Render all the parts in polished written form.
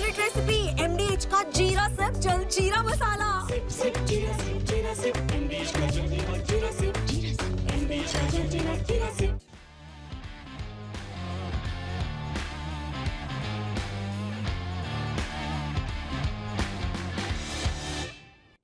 Favourite recipe MDH का जीरा SIP जल जीरा मसाला। सिप सिप जीरा सिप एमडीएच का जल जीरा सिप एमडीएच का जल जीरा सिप।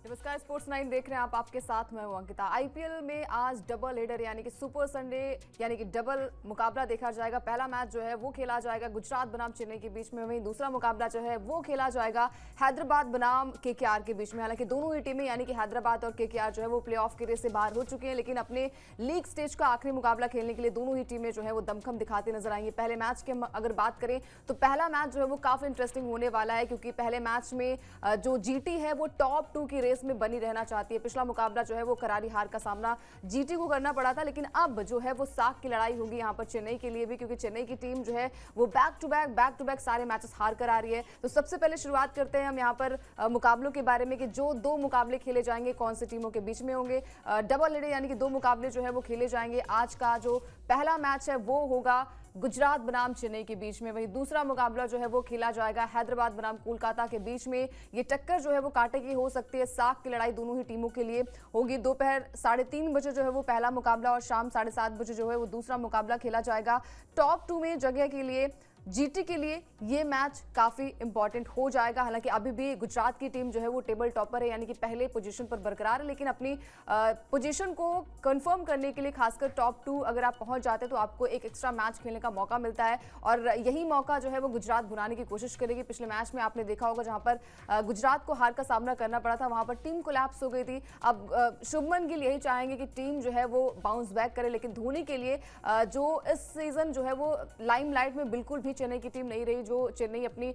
नमस्कार, स्पोर्ट्स 9 देख रहे हैं आप। आपके साथ मैं हूं अंकिता। आईपीएल में आज डबल हेडर यानी कि सुपर संडे यानी कि डबल मुकाबला देखा जाएगा। पहला मैच जो है वो खेला जाएगा गुजरात बनाम चेन्नई के बीच में, वहीं दूसरा मुकाबला जो है वो खेला जाएगा हैदराबाद बनाम केकेआर के बीच में। हालांकि दोनों ही टीमें यानी कि हैदराबाद और केकेआर जो है वो प्लेऑफ के रेस से बाहर हो चुके हैं, लेकिन अपने लीग स्टेज का आखिरी मुकाबला खेलने के लिए दोनों ही टीमें जो है वो दमखम दिखाती नजर आएंगी। पहले मैच की अगर बात करें तो पहला मैच जो है वो काफी इंटरेस्टिंग होने वाला है, क्योंकि पहले मैच में जो जीटी है वो टॉप 2 की रेस में बनी रहना चाहती है। पिछला मुकाबला जो है वो करारी हार का सामना जीटी को करना पड़ा था, लेकिन अब जो है वो साख की लड़ाई होगी यहाँ पर चेन्नई के लिए भी, क्योंकि चेन्नई की टीम जो है वो बैक टू बैक सारे मैचेस हार कर आ रही है। तो सबसे पहले शुरुआत करते हैं हम यहाँ पर मुकाबलों के बारे में कि जो 2 मुकाबले खेले जाएंगे कौन सी टीमों के बीच में होंगे। डबल हेडर यानी कि 2 मुकाबले जो है वो खेले जाएंगे। आज का जो पहला मैच है वो होगा गुजरात बनाम चेन्नई के बीच में, वहीं दूसरा मुकाबला जो है वो खेला जाएगा हैदराबाद बनाम कोलकाता के बीच में। ये टक्कर जो है वो कांटे की हो सकती है, साख की लड़ाई दोनों ही टीमों के लिए होगी। दोपहर 3:30 बजे जो है वो पहला मुकाबला और शाम 7:30 बजे जो है वो दूसरा मुकाबला खेला जाएगा। टॉप 2 में जगह के लिए जीटी के लिए ये मैच काफी इंपॉर्टेंट हो जाएगा। हालांकि अभी भी गुजरात की टीम जो है वो टेबल टॉपर है, यानी कि पहले पोजीशन पर बरकरार है, लेकिन अपनी पोजीशन को कंफर्म करने के लिए खासकर टॉप 2 अगर आप पहुंच जाते हैं तो आपको एक एक्स्ट्रा मैच खेलने का मौका मिलता है, और यही मौका जो है वो गुजरात बुलाने की कोशिश करेगी। पिछले मैच में आपने देखा होगा जहां पर गुजरात को हार का सामना करना पड़ा था, वहां पर टीम कोलैप्स हो गई थी। अब शुभमन गिल यही चाहेंगे कि टीम जो है वो बाउंस बैक करे, लेकिन धोनी के लिए जो इस सीजन जो है वो लाइमलाइट में बिल्कुल भी चेन्नई की टीम नहीं रही। जो चेन्नई अपनी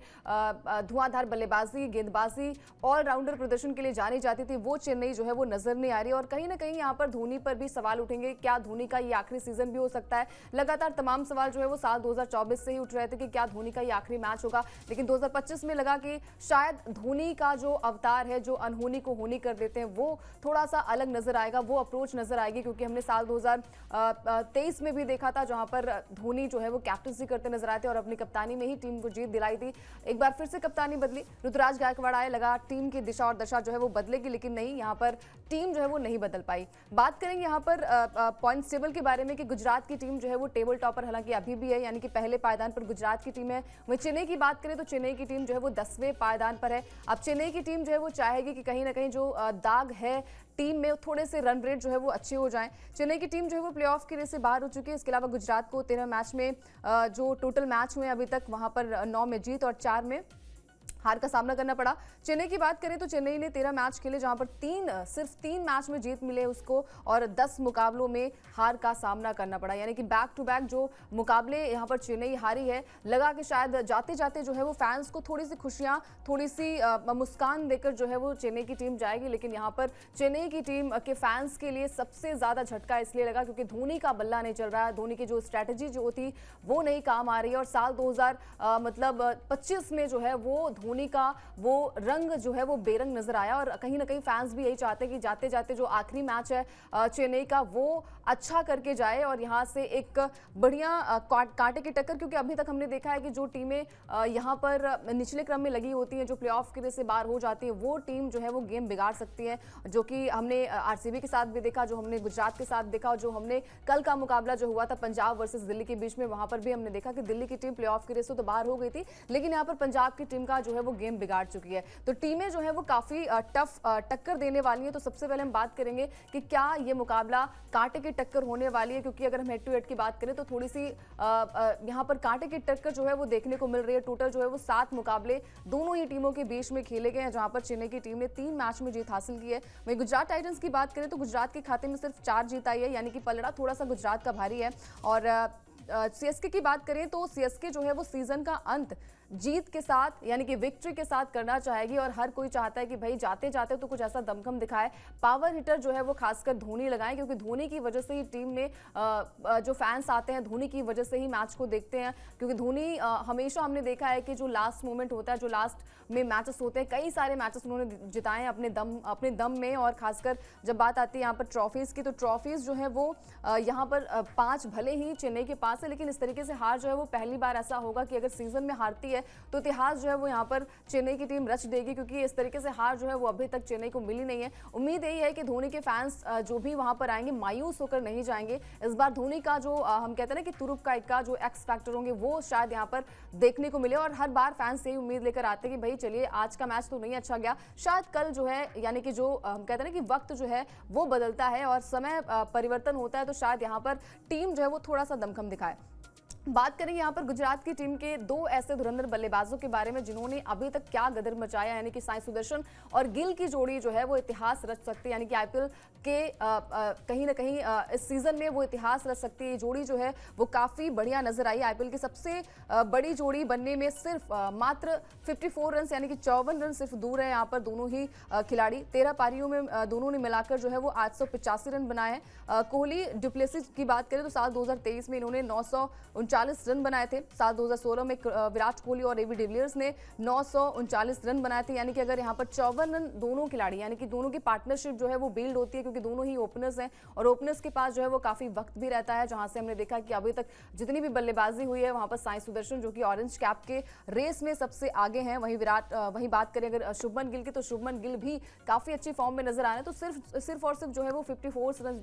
धुआंधार बल्लेबाजी, गेंदबाजी, ऑलराउंडर प्रदर्शन के लिए जानी जाती थी, वो चेन्नई जो है वो नजर नहीं आ रही। और कहीं ना कहीं यहाँ पर धोनी पर भी सवाल उठेंगे, क्या धोनी का ये आखिरी सीजन भी हो सकता है। लगातार तमाम सवाल जो है वो साल 2024 से ही उठ रहे थे कि क्या धोनी का ये आखिरी मैच होगा, लेकिन 2025 में लगा कि शायद धोनी का जो अवतार है, जो अनहोनी को होनी कर देते हैं, वो थोड़ा सा अलग नजर आएगा, वो अप्रोच नजर आएगी। क्योंकि हमने साल 2023 में भी देखा था जहां पर धोनी जो है वो कैप्टनसी करते नजर आए थे और अपनी कप्तानी में ही टीम को जीत दिलाई थी। एक बार फिर से कप्तानी बदली, ऋतुराज गायकवाड़ आए, लगा टीम की दिशा और दशा जो है वो बदलेगी, लेकिन नहीं, यहाँ पर टीम जो है वो नहीं बदल पाई। बात करेंगे यहाँ पर पॉइंट्स टेबल के बारे में कि गुजरात की टीम जो है वो टेबल टॉपर हालांकि अभी भी है, यानी कि पहले पायदान पर गुजरात की टीम है। वहीं चेन्नई की बात करें तो चेन्नई की टीम जो है वो 10वें पायदान पर है। अब चेन्नई की टीम जो है वो चाहेगी कि कहीं ना कहीं जो दाग है टीम में, थोड़े से रन रेट जो है वो अच्छे हो जाएं। चेन्नई की टीम जो है वो प्लेऑफ की रेस से बाहर हो चुकी है। इसके अलावा गुजरात को 13 मैच में जो टोटल मैच हुए अभी तक, वहां पर 9 में जीत और 4 में हार का सामना करना पड़ा। चेन्नई की बात करें तो चेन्नई ने 13 मैच खेले, जहां पर सिर्फ 3 मैच में जीत मिले उसको, और 10 मुकाबलों में हार का सामना करना पड़ा। यानी कि बैक टू बैक जो मुकाबले यहां पर चेन्नई हारी है, लगा कि शायद जाते जाते जो है वो फैंस को थोड़ी सी खुशियां, थोड़ी सी मुस्कान देकर जो है वो चेन्नई की टीम जाएगी। लेकिन यहाँ पर चेन्नई की टीम के फैंस के लिए सबसे ज्यादा झटका इसलिए लगा क्योंकि धोनी का बल्ला नहीं चल रहा है, धोनी की जो स्ट्रैटेजी जो थी वो नहीं काम आ रही है। और साल 2025 में जो है वो धोनी का वो रंग जो है वो बेरंग नजर आया, और कहीं ना कहीं फैंस भी यही चाहते हैं कि जाते जाते जो आखिरी मैच है चेन्नई का वो अच्छा करके जाए और यहां से एक बढ़िया कांटे की टक्कर। क्योंकि अभी तक हमने देखा है कि जो टीमें यहां पर निचले क्रम में लगी होती हैं, जो प्लेऑफ के रेस से बाहर हो जाती है, वो टीम जो है वो गेम बिगाड़ सकती है, जो कि हमने आरसीबी के साथ भी देखा, जो हमने गुजरात के साथ देखा, और जो हमने कल का मुकाबला जो हुआ था पंजाब वर्सेस दिल्ली के बीच में, वहां पर भी हमने देखा कि दिल्ली की टीम प्लेऑफ के रेस से तो बाहर हो गई थी, लेकिन यहाँ पर पंजाब की टीम का जो है वो गेम बिगाड़ चुकी है। तो टीमें जो है वो काफी टफ टक्कर देने वाली है। तो सबसे पहले हम बात करेंगे कि क्या ये मुकाबला कांटे की टक्कर होने वाली है, क्योंकि अगर हम हेड टू हेड की बात करें तो थोड़ी सी यहाँ पर कांटे की टक्कर जो है वो देखने को मिल रही है। टोटल जो है वो 7 मुकाबले दोनों ही टीमों के बीच में खेले गए हैं, जहां पर चेन्नई की टीम ने 3 मैच में जीत हासिल की है। वहीं गुजरात टाइटंस की बात करें तो गुजरात के खाते में सिर्फ 4 जीत आई है, यानी कि पलड़ा थोड़ा सा गुजरात का भारी है। और सीएसके की बात करें तो सीएसके जो है वो सीजन का अंत जीत के साथ यानी कि विक्ट्री के साथ करना चाहेगी, और हर कोई चाहता है कि भाई जाते जाते तो कुछ ऐसा दमखम दिखाए, पावर हिटर जो है वो खासकर धोनी लगाएं, क्योंकि धोनी की वजह से ही टीम में जो फैंस आते हैं धोनी की वजह से ही मैच को देखते हैं। क्योंकि धोनी हमेशा हमने देखा है कि जो लास्ट मोमेंट होता है, जो लास्ट में मैचेस होते हैं, कई सारे मैचेस उन्होंने जिताए हैं अपने दम में। और खासकर जब बात आती है यहाँ पर ट्रॉफीज की, तो ट्रॉफीज जो है वो यहाँ पर 5 भले ही चेन्नई के पास है, लेकिन इस तरीके से हार जो है वो पहली बार ऐसा होगा कि अगर सीजन में हारती है है तो इतिहास जो है वो यहाँ पर चेन्नई की टीम रच देगी, क्योंकि इस तरीके से हार जो है वो अभी तक चेन्नई को मिली नहीं है। उम्मीद यही है कि धोनी के फैंस जो भी वहां पर आएंगे मायूस होकर नहीं जाएंगे। इस बार धोनी का जो हम कहते हैं ना कि तुरुप का इक्का जो एक्स फैक्टर होंगे वो शायद यहाँ पर देखने को मिले, और हर बार फैंस यही उम्मीद लेकर आते हैं कि भाई चलिए आज का मैच तो नहीं अच्छा गया, शायद कल जो है यानी कि जो हम कहते हैं ना कि वक्त जो है वो बदलता है और समय परिवर्तन होता है, तो शायद यहाँ पर टीम जो है वो थोड़ा सा दमखम दिखाए। बात करें यहाँ पर गुजरात की टीम के दो ऐसे धुरंधर बल्लेबाजों के बारे में जिन्होंने अभी तक क्या गदर मचाया, यानी कि साई सुदर्शन और गिल की जोड़ी जो है वो इतिहास रच सकती है, यानी कि आईपीएल के कहीं ना कहीं इस सीजन में वो इतिहास रच सकती है। ये जोड़ी जो है वो काफी बढ़िया नजर आई। आईपीएल की सबसे बड़ी जोड़ी बनने में सिर्फ मात्र 54 रन यानी कि 54 रन सिर्फ दूर है यहाँ पर दोनों ही खिलाड़ी। 13 पारियों में दोनों ने मिलाकर जो है वो 885 रन बनाए हैं। कोहली डुप्लेसिस की बात करें तो साल 2023 में इन्होंने 939 रन बनाए थे। साल 2016 में विराट कोहली और एबी डिविलियर्स ने 939 रन बनाए थे, यानी कि अगर यहाँ पर 54 रन दोनों खिलाड़ी यानी कि दोनों की पार्टनरशिप जो है वो बिल्ड होती है, क्योंकि दोनों ही ओपनर्स हैं और ओपनर्स के पास जो है वो काफी वक्त भी रहता है, जहां से हमने देखा कि अभी तक जितनी भी बल्लेबाजी हुई है वहां पर साई सुदर्शन जो कि ऑरेंज कैप के रेस में सबसे आगे हैं। वहीं बात करें अगर शुभमन गिल की तो शुभमन गिल भी काफी अच्छी फॉर्म में नजर आ रहे हैं। तो सिर्फ और सिर्फ जो है वो 54 रन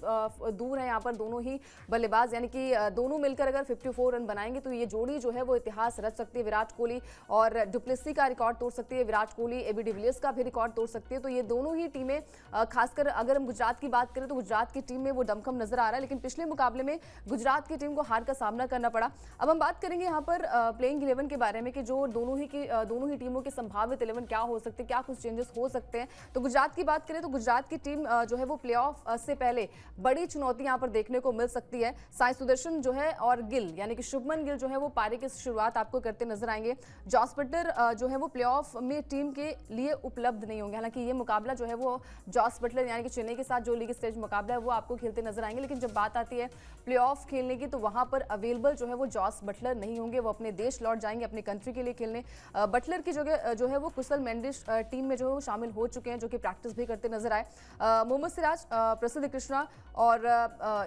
दूर है यहाँ पर दोनों ही बल्लेबाज, यानी कि दोनों मिलकर अगर 54 रन बनाएंगे तो ये जोड़ी जो है वो इतिहास रच सकती है। विराट कोहली और डुप्लेसी का रिकॉर्ड तोड़ सकती है, विराट कोहली एबी डिविलियर्स का भी रिकॉर्ड तोड़ सकती है। तो ये दोनों ही टीमें, खासकर अगर हम गुजरात की बात करें तो गुजरात की टीम में वो दमखम नजर आ रहा है, लेकिन पिछले मुकाबले में गुजरात की टीम को हार का सामना करना पड़ा। अब हम बात करेंगे यहाँ पर प्लेइंग 11 के बारे में कि जो दोनों ही टीमों के संभावित 11 क्या हो सकते हैं, क्या कुछ चेंजेस हो सकते हैं। तो गुजरात की बात करें तो गुजरात की टीम जो है वो प्लेऑफ से पहले बड़ी चुनौती यहाँ पर देखने को मिल सकती है। साई सुदर्शन जो है और गिल यानी कि शुभमन गिल जो है वो पारी की शुरुआत आपको करते नजर आएंगे। जॉस बटलर जो है वो प्लेऑफ में टीम के लिए उपलब्ध नहीं होंगे, हालांकि ये मुकाबला जो है वो जॉस बटलर यानी कि चेन्नई के साथ जो लीग स्टेज मुकाबला है वो आपको खेलते नजर आएंगे, लेकिन जब बात आती है प्लेऑफ खेलने की तो वहां पर अवेलेबल जो है वो जॉस बटलर नहीं होंगे, वो अपने देश लौट जाएंगे अपने कंट्री के लिए खेलने। बटलर की जगह जो है वो कुशल मेंडिस टीम में जो है वो शामिल हो चुके हैं, जो कि प्रैक्टिस भी करते नजर आए। मोहम्मद सिराज, प्रसिद्ध कृष्णा और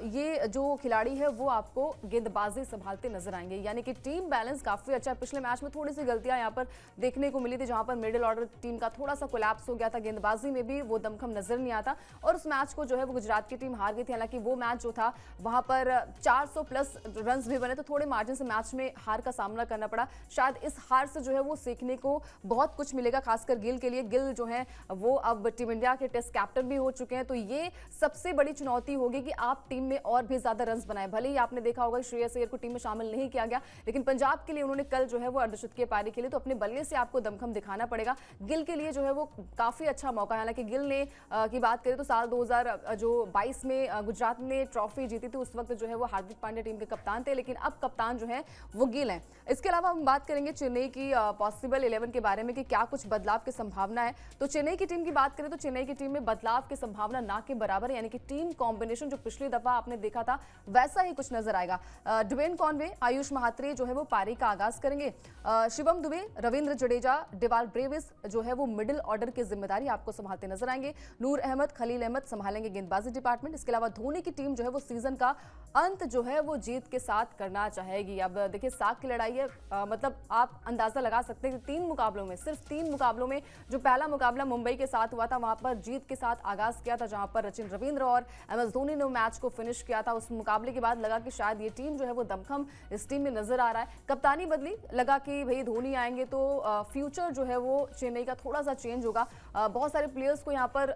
ये जो खिलाड़ी है वो आपको गेंदबाजी संभालते नजर आएंगे, यानी कि टीम बैलेंस काफी अच्छा है। पिछले मैच में थोड़ी सी गलतियां यहाँ पर देखने को मिली थी, जहां पर मिडिल ऑर्डर टीम का थोड़ा सा कोलैप्स हो गया था, गेंदबाजी में भी वो दमखम नजर नहीं आता और उस मैच को जो है वो गुजरात की टीम हार गई थी। हालांकि वो मैच जो था वहां पर 400 प्लस रन्स भी बने, तो थोड़े मार्जिन से मैच में हार का सामना करना पड़ा। शायद इस हार से जो है वो सीखने को बहुत कुछ मिलेगा, खासकर गिल के लिए। गिल जो है वो अब टीम इंडिया के टेस्ट कैप्टन भी हो चुके हैं, तो ये सबसे बड़ी चुनौती होगी कि आप टीम में और भी ज्यादा रन्स बनाए। भले ही आपने देखा होगा श्रेयस अय्यर को टीम में शामिल नहीं किया गया, लेकिन पंजाब के लिए उन्होंने कल जो है वो अर्धशतकीय पारी खेली, तो अपने बल्ले से आपको दमखम दिखाना पड़ेगा। गिल के लिए जो है वो काफी अच्छा मौका है। हालांकि गिल ने की बात करें तो साल 2022 में गुजरात ने ट्रॉफी जीती थी, उस वक्त जो है वो हार्दिक पांड्या टीम के कप्तान थे, लेकिन अब कप्तान जो है वो गिल हैं। इसके अलावा हम बात करेंगे चेन्नई की पॉसिबल 11 के बारे में कि क्या कुछ बदलाव की संभावना है। तो चेन्नई की टीम की बात करें तो चेन्नई की टीम में बदलाव की संभावना ना के बराबर है, यानी कि टीम कॉम्बिनेशन जो पिछली दफा आपने देखा था वैसा ही कुछ नजर आएगा। ड्वेन कॉनवे, आयुष महात्रे जो है वो पारी का आगाज करेंगे। शिवम दुबे, रविंद्र जडेजा, डेवाल ब्रेविस जो है वो मिडिल ऑर्डर की जिम्मेदारी आपको संभालते नजर आएंगे। नूर अहमद, खलील अहमद संभालेंगे गेंदबाजी डिपार्टमेंट। इसके अलावा धोनी की टीम जो है वो सीजन का अंत जो है वो जीत के साथ करना चाहेगी। अब देखिए साख की लड़ाई है, मतलब आप अंदाजा लगा सकते हैं कि 3 मुकाबलों में, सिर्फ 3 मुकाबलों में जो पहला मुकाबला मुंबई के साथ हुआ था वहां पर जीत के साथ आगाज किया था, जहां पर सचिन रविंद्र और एमएस धोनी ने मैच को फिनिश किया था। उस मुकाबले के बाद लगा कि शायद ये टीम जो है वो दमखम इस टीम में नजर आ रहा है। कप्तानी बदली, लगा कि भाई धोनी आएंगे तो फ्यूचर जो है वो चेन्नई का थोड़ा सा चेंज होगा। बहुत सारे प्लेयर्स को यहाँ पर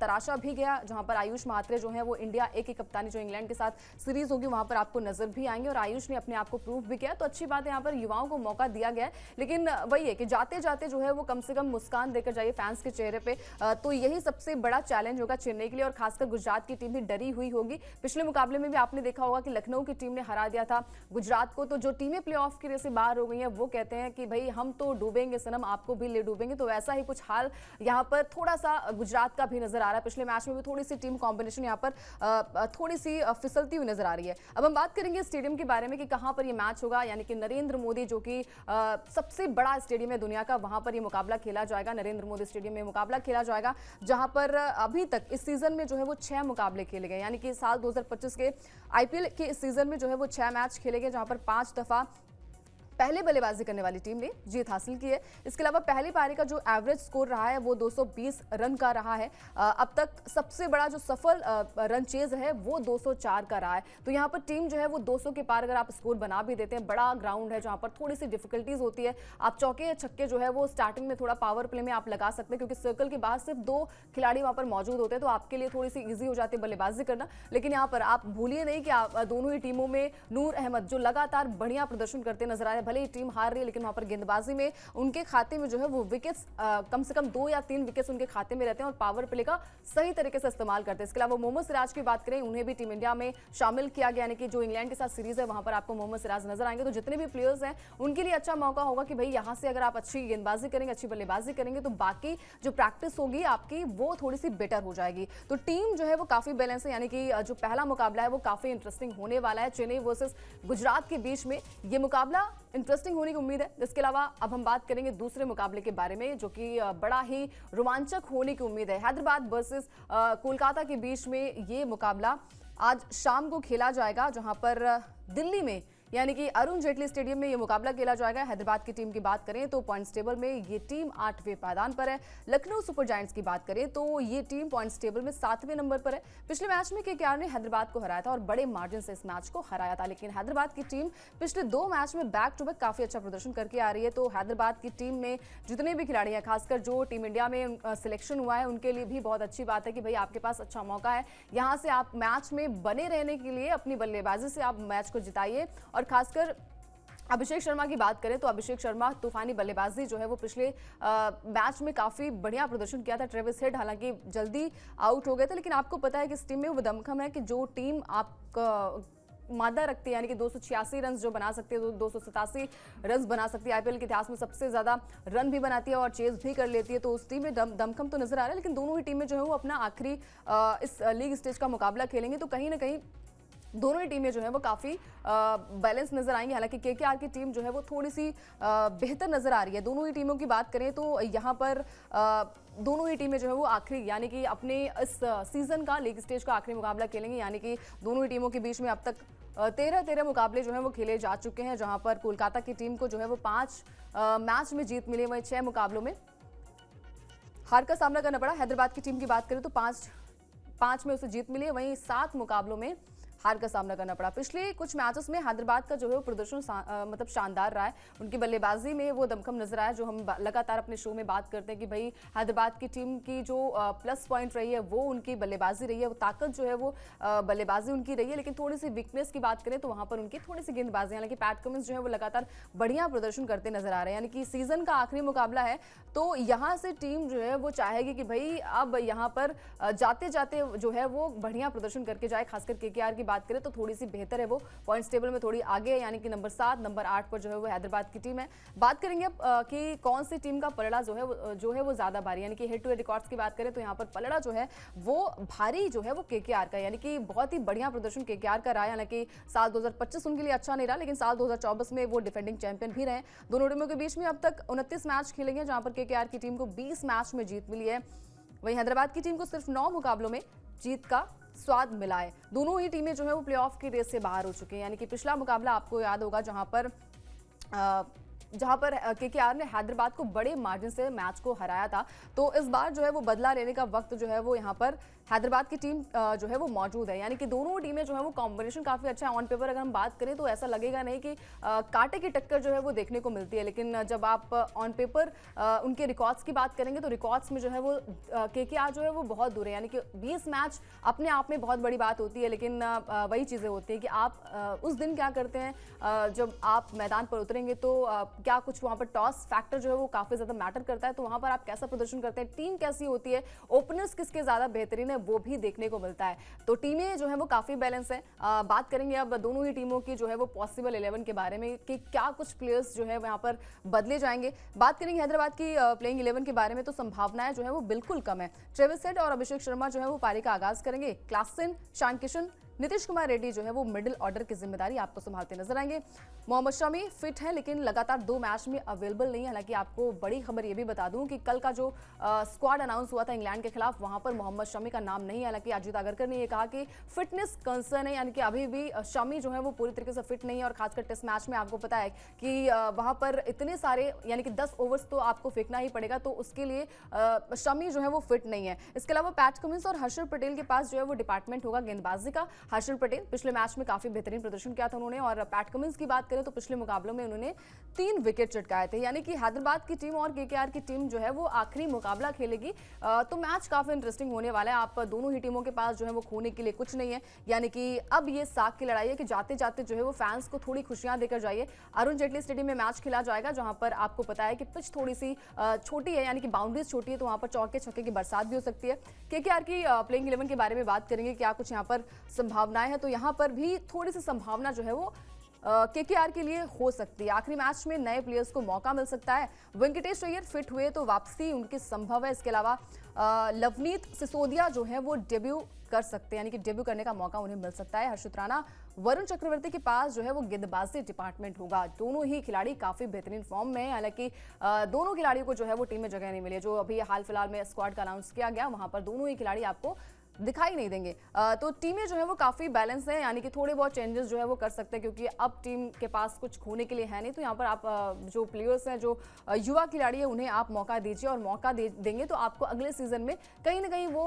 तराशा भी गया, जहां पर आयुष महात्रे जो है वो इंडिया ए की कप्तानी जो इंग्लैंड के साथ सीरीज होगी वहां पर आपको नजर भी आएंगे और आयुष ने अपने आप को प्रूव भी किया। तो अच्छी बात है, यहाँ पर युवाओं को मौका दिया गया है, लेकिन वही है कि जाते जाते जो है वो कम से कम मुस्कान देकर जाइए फैंस के चेहरे पे। तो यही सबसे बड़ा चैलेंज होगा चेन्नई के लिए और खासकर गुजरात की टीम भी डरी हुई होगी। पिछले मुकाबले में भी आपने देखा होगा कि लखनऊ की टीम ने हरा दिया था गुजरात को, तो जो टीमें प्लेऑफ के रेस से बाहर हो गई हैं वो कहते हैं कि भाई हम तो डूबेंगे सनम, आपको भी ले डूबेंगे। तो ऐसा ही कुछ हाल यहाँ पर थोड़ा सा गुजरात का भी नजर आ रहा है। पिछले मैच में भी थोड़ी सी टीम कॉम्बिनेशन यहाँ पर थोड़ी सी फिसलती हुई नजर आ रही है। अब हम बात करेंगे स्टेडियम के बारे में कि कहां पर ये मैच होगा, यानी कि नरेंद्र मोदी जो कि सबसे बड़ा स्टेडियम है दुनिया का, वहां पर ये मुकाबला खेला जाएगा। नरेंद्र मोदी स्टेडियम में मुकाबला खेला जाएगा, जहां पर अभी तक इस सीजन में जो है वो 6 मुकाबले खेले गए, यानी कि साल 2025 के आईपीएल के इस सीजन में जो है वो 6 मैच खेले गए, जहां पर 5 दफा पहले बल्लेबाजी करने वाली टीम ने जीत हासिल की है। इसके अलावा पहली पारी का जो एवरेज स्कोर रहा है वो 220 रन का रहा है। अब तक सबसे बड़ा जो सफल रन चेज है वो 204 का रहा है। तो यहाँ पर टीम जो है वो 200 के पार अगर आप स्कोर बना भी देते हैं, बड़ा ग्राउंड है जहाँ पर थोड़ी सी डिफिकल्टीज होती है। आप चौके या छक्के जो है वो स्टार्टिंग में थोड़ा पावर प्ले में आप लगा सकते हैं, क्योंकि सर्कल के बाहर सिर्फ 2 खिलाड़ी वहां पर मौजूद होते हैं, तो आपके लिए थोड़ी सी इजी हो जाती है बल्लेबाजी करना। लेकिन यहाँ पर आप भूलिए नहीं कि दोनों ही टीमों में नूर अहमद जो लगातार बढ़िया प्रदर्शन करते नजर आ रहे हैं। भले ही टीम हार रही है लेकिन वहां पर गेंदबाजी में उनके खाते में जो है वो विकेट्स कम से कम 2 या 3 विकेट्स उनके खाते में रहते हैं और पावर प्ले का सही तरीके से इस्तेमाल करते हैं। इसके अलावा मोहम्मद सिराज की बात करें, उन्हें भी टीम इंडिया में शामिल किया गया, यानी कि जो इंग्लैंड के साथ सीरीज है वहां पर आपको मोहम्मद सिराज नजर आएंगे। तो जितने भी प्लेयर्स हैं उनके लिए अच्छा मौका होगा कि भाई यहां से अगर आप अच्छी गेंदबाजी करेंगे, अच्छी बल्लेबाजी करेंगे तो बाकी जो प्रैक्टिस होगी आपकी वो थोड़ी सी बेटर हो जाएगी। तो टीम जो है वो काफी बैलेंस है, यानी कि जो पहला मुकाबला है वो काफी इंटरेस्टिंग होने वाला है। चेन्नई वर्सेस गुजरात के बीच में ये मुकाबला इंटरेस्टिंग होने की उम्मीद है। इसके अलावा अब हम बात करेंगे दूसरे मुकाबले के बारे में, जो कि बड़ा ही रोमांचक होने की उम्मीद है। हैदराबाद वर्सेस कोलकाता के बीच में ये मुकाबला आज शाम को खेला जाएगा, जहां पर दिल्ली में यानी कि अरुण जेटली स्टेडियम में ये मुकाबला खेला जाएगा। हैदराबाद की टीम की बात करें तो पॉइंट्स टेबल में ये टीम 8वें पायदान पर है। लखनऊ सुपर जायंट्स की बात करें तो ये टीम पॉइंट्स टेबल में 7वें नंबर पर है। पिछले मैच में केकेआर ने हैदराबाद को हराया था और बड़े मार्जिन से इस मैच को हराया था, लेकिन हैदराबाद की टीम पिछले 2 मैच में बैक टू बैक काफी अच्छा प्रदर्शन करके आ रही है। तो हैदराबाद की टीम में जितने भी खिलाड़ी हैं, खासकर जो टीम इंडिया में सिलेक्शन हुआ है, उनके लिए भी बहुत अच्छी बात है कि भाई आपके पास अच्छा मौका है। यहाँ से आप मैच में बने रहने के लिए अपनी बल्लेबाजी से आप मैच को जिताइए। और खासकर अभिषेक शर्मा की बात करें तो अभिषेक शर्मा तूफानी बल्लेबाजी जो है वो पिछले मैच में काफी बढ़िया प्रदर्शन किया था। ट्रेविस हेड हालांकि जल्दी आउट हो गए थे, लेकिन आपको पता है कि इस टीम में वो दमखम है कि जो टीम आप मादा रखती है, यानी कि 286 रन जो बना सकती है, 287 रन बना सकती है, आईपीएल के इतिहास में सबसे ज्यादा रन भी बनाती है और चेज भी कर लेती है। तो उस टीम में दमखम तो नजर आ रहा है, लेकिन दोनों ही टीमें जो है वो अपना आखिरी इस लीग स्टेज का मुकाबला खेलेंगे। तो कहीं ना कहीं दोनों ही टीमें जो है वो काफ़ी बैलेंस नजर आएंगी। हालांकि केकेआर की टीम जो है वो थोड़ी सी बेहतर नजर आ रही है। दोनों ही टीमों की बात करें तो यहाँ पर दोनों ही टीमें जो है वो आखिरी यानी कि अपने इस सीजन का लीग स्टेज का आखिरी मुकाबला खेलेंगी। यानी कि दोनों ही टीमों के बीच में अब तक 13 मुकाबले जो है वो खेले जा चुके हैं, जहां पर कोलकाता की टीम को जो है वो 5 मैच में जीत मिली, वहीं 6 मुकाबलों में हार का सामना करना पड़ा। हैदराबाद की टीम की बात करें तो 5 में उसे जीत मिली है, वहीं 7 मुकाबलों में हार का सामना करना पड़ा। पिछले कुछ मैचेस में हैदराबाद का जो है वो प्रदर्शन मतलब शानदार रहा है। उनकी बल्लेबाजी में वो दमखम नजर आया, जो हम लगातार अपने शो में बात करते हैं कि भाई हैदराबाद की टीम की जो प्लस पॉइंट रही है वो उनकी बल्लेबाजी रही है, वो ताकत जो है वो बल्लेबाजी उनकी रही है। लेकिन थोड़ी सी वीकनेस की बात करें तो वहां पर उनकी थोड़ी सी गेंदबाजी, हालांकि पैट कमिंस जो है वो लगातार बढ़िया प्रदर्शन करते नजर आ रहे हैं। यानी कि सीजन का आखिरी मुकाबला है, तो यहाँ से टीम जो है वो चाहेगी कि भाई अब यहाँ पर जाते जाते जो है वो बढ़िया प्रदर्शन करके जाए। खासकर केकेआर की बात करें तो थोड़ी सी बेहतर है, वो पॉइंट्स टेबल में थोड़ी आगे है, यानी कि नंबर 7, नंबर 8 पर जो है वो हैदराबाद की टीम है। बात करेंगे अब कि कौन सी टीम का पलड़ा जो है वो ज्यादा भारी, यानी कि हेड टू हेड रिकॉर्ड्स की बात करें तो यहाँ पर पलड़ा जो है वो भारी जो है वो केकेआर का, यानी कि बहुत ही बढ़िया प्रदर्शन केकेआर का रहा है। हालांकि साल 2025 उनके लिए अच्छा नहीं रहा, लेकिन साल 2024 में वो डिफेंडिंग चैंपियन भी रहे। दोनों टीमों के बीच में अब तक 29 मैच खेलेंगे, जहां पर केकेआर की टीम को 20 मैच में जीत मिली है, वहीं हैदराबाद की टीम को सिर्फ 9 मुकाबलों में जीत का स्वाद मिला है। दोनों ही टीमें जो है वो प्लेऑफ की रेस से बाहर हो चुकी हैं। यानी कि पिछला मुकाबला आपको याद होगा जहां पर केकेआर ने हैदराबाद को बड़े मार्जिन से मैच को हराया था। तो इस बार जो है वो बदला लेने का वक्त जो है वो यहाँ पर हैदराबाद की टीम जो है वो मौजूद है। यानी कि दोनों टीमें जो है वो कॉम्बिनेशन काफी अच्छा है। ऑन पेपर अगर हम बात करें तो ऐसा लगेगा नहीं कि कांटे की टक्कर जो है वो देखने को मिलती है, लेकिन जब आप ऑन पेपर उनके रिकॉर्ड्स की बात करेंगे तो रिकॉर्ड्स में जो है वो केकेआर जो है वो बहुत दूर है। यानी कि 20 मैच अपने आप में बहुत बड़ी बात होती है, लेकिन वही चीजें होती हैं कि आप उस दिन क्या करते हैं, जब आप मैदान पर उतरेंगे तो क्या कुछ वहां पर टॉस फैक्टर जो है वो काफी ज्यादा मैटर करता है। तो वहां पर आप कैसा प्रदर्शन करते हैं, टीम कैसी होती है, ओपनर्स किसके ज्यादा बेहतरीन है, वो भी देखने को मिलता है। तो टीमें जो है वो काफी बैलेंस है। बात करेंगे अब दोनों ही टीमों की जो है वो पॉसिबल 11 के बारे में कि क्या कुछ प्लेयर्स जो है वहां पर बदले जाएंगे। बात करेंगे हैदराबाद की प्लेइंग 11 के बारे में तो संभावनाएं जो है वो बिल्कुल कम है। ट्रेविस हेड और अभिषेक शर्मा जो है वो पारी का आगाज करेंगे। क्लासन, शान किशन, नीतीश कुमार रेड्डी जो है वो मिडिल ऑर्डर की जिम्मेदारी आपको संभालते नजर आएंगे। मोहम्मद शमी फिट है लेकिन लगातार 2 मैच में अवेलेबल नहीं है। हालांकि आपको बड़ी खबर ये भी बता दूं कि कल का जो स्क्वाड अनाउंस हुआ था इंग्लैंड के खिलाफ, वहां पर मोहम्मद शमी का नाम नहीं है। हालांकि अजीत आगरकर ने ये कहा कि फिटनेस कंसर्न है, यानी कि अभी भी शमी जो है वो पूरी तरीके से फिट नहीं है। और खासकर टेस्ट मैच में आपको पता है कि वहां पर इतने सारे यानी कि 10 ओवर्स तो आपको फेंकना ही पड़ेगा, तो उसके लिए शमी जो है वो फिट नहीं है। इसके अलावा पैट कमिंस और हर्षल पटेल के पास जो है वो डिपार्टमेंट होगा गेंदबाजी का। हर्षल पटेल पिछले मैच में काफी बेहतरीन प्रदर्शन किया था उन्होंने, और पैट कमिंस की बात करें तो पिछले मुकाबलों में उन्होंने 3 विकेट चटकाए थे। यानी कि हैदराबाद की टीम और केकेआर की टीम जो है वो आखिरी मुकाबला खेलेगी, तो मैच काफी इंटरेस्टिंग होने वाला है। आप दोनों ही टीमों के पास जो है वो खोने के लिए कुछ नहीं है, यानी कि अब ये साख की लड़ाई है कि जाते जाते जो है वो फैंस को थोड़ी खुशियां देकर जाइए। अरुण जेटली स्टेडियम में मैच खेला जाएगा, जहां पर आपको पता है कि पिच थोड़ी सी छोटी है, यानी कि बाउंड्रीज छोटी है, तो वहां पर चौके छक्के की बरसात भी हो सकती है। केकेआर की प्लेइंग 11 के बारे में बात करेंगे, क्या कुछ यहाँ पर संभावनाएं हैं, तो यहाँ पर भी थोड़ी सी संभावना जो है वो केकेआर के लिए हो सकती है। आखिरी मैच में नए प्लेयर्स को मौका मिल सकता है। वेंकटेश अय्यर फिट हुए तो वापसी उनकी संभव है। इसके अलावा लवनीत सिसोदिया जो है वो डेब्यू कर सकते हैं, यानी कि डेब्यू करने का मौका उन्हें मिल सकता है। हर्षित राणा, वरुण चक्रवर्ती के पास जो है वो गेंदबाजी डिपार्टमेंट होगा। दोनों ही खिलाड़ी काफी बेहतरीन फॉर्म में है। हालांकि दोनों खिलाड़ियों को जो है वो टीम में जगह नहीं मिली, जो अभी हाल फिलहाल में स्क्वाड का अनाउंस किया गया वहां पर दोनों ही खिलाड़ी आपको दिखाई नहीं देंगे। तो टीमें जो है वो काफी बैलेंस है, यानी कि थोड़े बहुत चेंजेस जो है वो कर सकते हैं, क्योंकि अब टीम के पास कुछ खोने के लिए है नहीं। तो यहाँ पर आप जो प्लेयर्स हैं, जो युवा खिलाड़ी है, उन्हें आप मौका दीजिए, और मौका देंगे तो आपको अगले सीजन में कहीं ना कहीं वो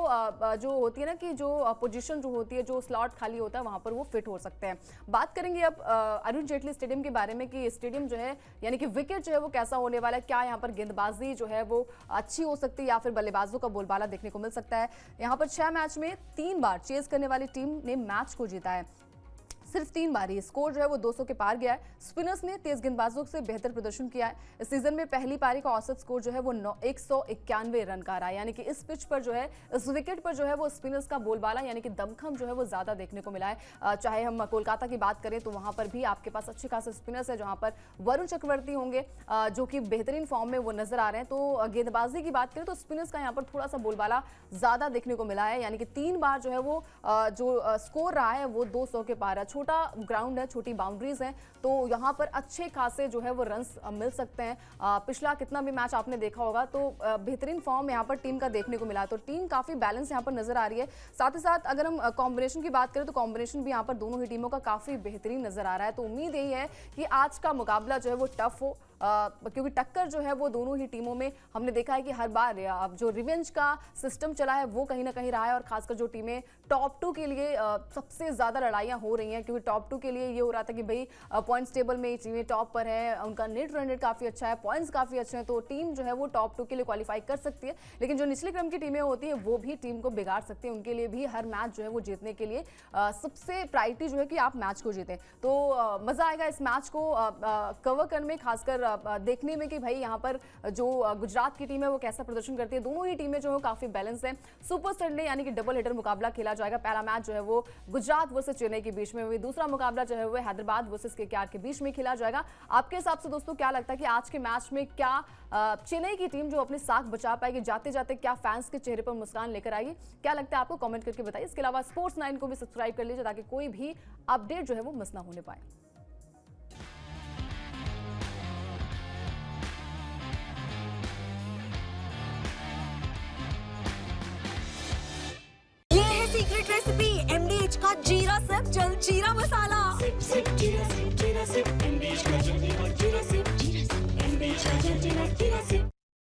जो होती है ना कि जो पोजीशन जो होती है, जो स्लॉट खाली होता है, वहां पर वो फिट हो सकते हैं। बात करेंगे अब अरुण जेटली स्टेडियम के बारे में कि स्टेडियम जो है यानी कि विकेट जो है वो कैसा होने वाला है, क्या यहाँ पर गेंदबाजी जो है वो अच्छी हो सकती है या फिर बल्लेबाजों का बोलबाला देखने को मिल सकता है। यहाँ पर 6 मैच में 3 बार चेज करने वाली टीम ने मैच को जीता है, सिर्फ 3 बार ही स्कोर जो है वो 200 के पार गया है। स्पिनर्स ने तेज गेंदबाजों से बेहतर प्रदर्शन किया है। इस सीजन में पहली पारी का औसत स्कोर जो है वो 191 रन का रहा है, यानी कि इस पिच पर जो है, इस विकेट पर जो है वो स्पिनर्स का बोलबाला यानी कि दमखम जो है वो ज्यादा देखने को मिला है। चाहे हम कोलकाता की बात करें तो वहां पर भी आपके पास अच्छे खासे स्पिनर्स है, जहां पर वरुण चक्रवर्ती होंगे जो कि बेहतरीन फॉर्म में वो नजर आ रहे हैं। तो गेंदबाजी की बात करें तो स्पिनर्स का यहाँ पर थोड़ा सा बोलबाला ज्यादा देखने को मिला है, यानी कि 3 बार जो है वो जो स्कोर रहा है वो 200 के पार है। छोटा ग्राउंड है, छोटी बाउंड्रीज हैं, तो यहाँ पर अच्छे खासे जो है वो रन्स मिल सकते हैं। पिछला कितना भी मैच आपने देखा होगा तो बेहतरीन फॉर्म यहाँ पर टीम का देखने को मिला, तो टीम काफी बैलेंस यहाँ पर नजर आ रही है। साथ ही साथ अगर हम कॉम्बिनेशन की बात करें तो कॉम्बिनेशन भी यहाँ पर दोनों ही टीमों का काफी बेहतरीन नजर आ रहा है। तो उम्मीद यही है कि आज का मुकाबला जो है वो टफ हो, क्योंकि टक्कर जो है वो दोनों ही टीमों में हमने देखा है कि हर बार अब जो रिवेंज का सिस्टम चला है वो कहीं ना कहीं रहा है। और खासकर जो टीमें टॉप 2 के लिए सबसे ज्यादा लड़ाइयां हो रही हैं, क्योंकि टॉप 2 के लिए ये हो रहा था कि भाई पॉइंट्स टेबल में टीमें टॉप पर है, उनका नेट रन रेट काफी अच्छा है, पॉइंट्स काफी अच्छे हैं, तो टीम जो है वो टॉप 2 के लिए क्वालिफाई कर सकती है। लेकिन जो निचले क्रम की टीमें होती है वो भी टीम को बिगाड़ सकती है, उनके लिए भी हर मैच जो है वो जीतने के लिए सबसे प्रायोरिटी जो है कि आप मैच को जीतें। तो मजा आएगा इस मैच को कवर करने में, खासकर देखने में कि भाई यहाँ पर जो गुजरात की टीम है वो कैसा प्रदर्शन करती है। दोनों ही टीमें जो है काफी बैलेंस है। सुपर संडे यानी कि डबल हेडर मुकाबला खेला जाएगा। पहला मैच जो है वो गुजरात वर्सेस चेन्नई के बीच में, दूसरा मुकाबला जो है वो हैदराबाद वर्सेस केकेआर के बीच में खेला जाएगा। आपके हिसाब से दोस्तों क्या लगता है कि आज के मैच में क्या चेन्नई की टीम जो अपनी साख बचा पाएगी, जाते जाते क्या फैंस के चेहरे पर मुस्कान लेकर आएगी? क्या लगता है आपको? कमेंट करके बताइए। इसके अलावा स्पोर्ट्स 9 को भी सब्सक्राइब कर लीजिए ताकि कोई भी अपडेट जो है वो मिस ना होने पाए।